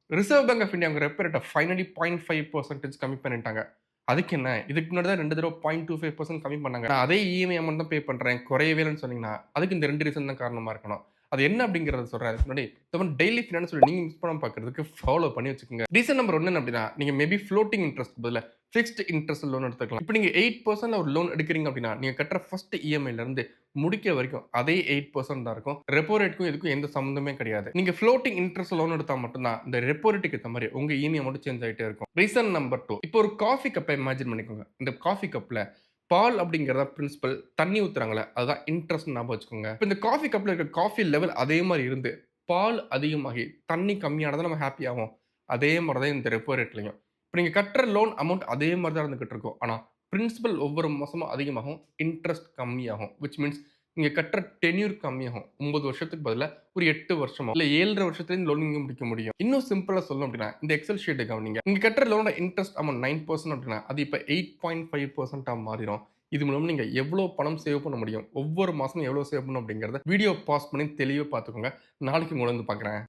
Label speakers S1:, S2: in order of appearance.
S1: Reserve bank of India அவங்க repo ரேட்ட finally 0.5% கம்மி பண்ணிட்டாங்க. அதுக்கு என்ன? இதுக்கு முன்னாடி தான் 2 தடவ 0.25% கம்மி பண்ணாங்க. நான் அதே இஎம்ஐ அமௌண்ட் தான் பே பண்றேன். குறையவே இல்லன்னு சொன்னீங்கன்னா, அதுக்கு இந்த 2 ரீசன் தான் காரணமா இருக்கணும். அது என்ன அப்படிங்கிறத சொல்றேன். அதுக்கு முன்னாடி இந்த மாரி டெய்லி ஃபினான்ஸ் நீங்க மிஸ் பண்ணாம பார்க்கிறதுக்கு ஃபாலோ பண்ணி வச்சுக்கோங்க. ரீசன் நம்பர் 1 என்ன அப்படின்னா, நீங்க மேபி ஃப்ளோட்டிங் இன்ட்ரெஸ்ட் பதிலா பிக்ஸ்ட் இன்ட்ரெஸ்ட் லோன் எடுத்துக்கலாம். இப்ப நீங்க 8% ஒரு லோன் எடுக்கிறீங்க அப்படின்னா, நீங்க கட்டுற ஃபர்ஸ்ட் இஎம்ஐல இருந்து முடிக்கிற வரைக்கும் அதே 8% தான் இருக்கும். ரெப்போ ரேட்க்கும் இதுக்கும் எந்த சம்மந்தமே கிடையாது. நீங்க ஃப்ளோட்டிங் இன்ட்ரெஸ்ட் லோன் எடுத்தா மட்டும் தான் இந்த ரெப்போ ரேட்க்கு ஏத்த மாரி உங்க இஎம்ஐ அமௌண்ட் சேஞ்ச் ஆயிட்டே இருக்கும். ரீசன் நம்பர் 2 இப்போ ஒரு காஃபி கப்ப இமேஜின் பண்ணிக்கோங்க. இந்த காஃபி கப்ல பால் அப்படிங்கிறதா பிரின்சிபல். தண்ணி ஊத்துறாங்கல்ல, அதுதான் இன்ட்ரெஸ்ட்ன்னு ஞாபகம் வச்சுக்கோங்க. இப்ப இந்த காஃபி கப்ல இருக்க காஃபி லெவல் அதே மாரி இருந்து, பால் அதிகமாகி, தண்ணி கம்மியானா தான் நம்ம ஹேப்பி ஆவோம். அதே மாரி தான் இந்த ரெப்போ ரேட்லயும். இப்ப நீங்க கட்டுற லோன் அமௌண்ட் அதே மாரி தான் இருந்துகிட்டு இருக்கும். ஆனா, பிரின்சிபல் ஒவ்வொரு மாசமும் அதிகமாகும். இன்ட்ரெஸ்ட் கம்மியாகும். விச் மீன்ஸ் நீங்க கட்டுற டென்யூர் கம்மியாகும். 9 வருஷத்துக்கு பதிலா ஒரு 8 வருஷமோ, இல்ல 7 1/2 வருஷத்துல இந்த லோன் நீங்க முடிக்க முடியும். இன்னும் சிம்பிளா சொல்லணும் அப்படின்னா, இந்த எக்ஸெல் ஷீட்ட கவனிங்க. நீங்க கட்டுற லோனோட இன்ட்ரெஸ்ட் அமௌண்ட் 9% அப்படின்னா, அது இப்ப 8.5% மாறிரும். இது மூலம் நீங்க எவ்வளோ பணம் சேவ் பண்ண முடியும்? ஒவ்வொரு மாசமும் எவ்வளோ சேவ் பண்ணணும் அப்படிங்கிறத வீடியோ பாஸ் பண்ணி தெளிவா பார்த்துக்கோங்க. நாளைக்கு உங்கள வந்து பார்க்குறேன்.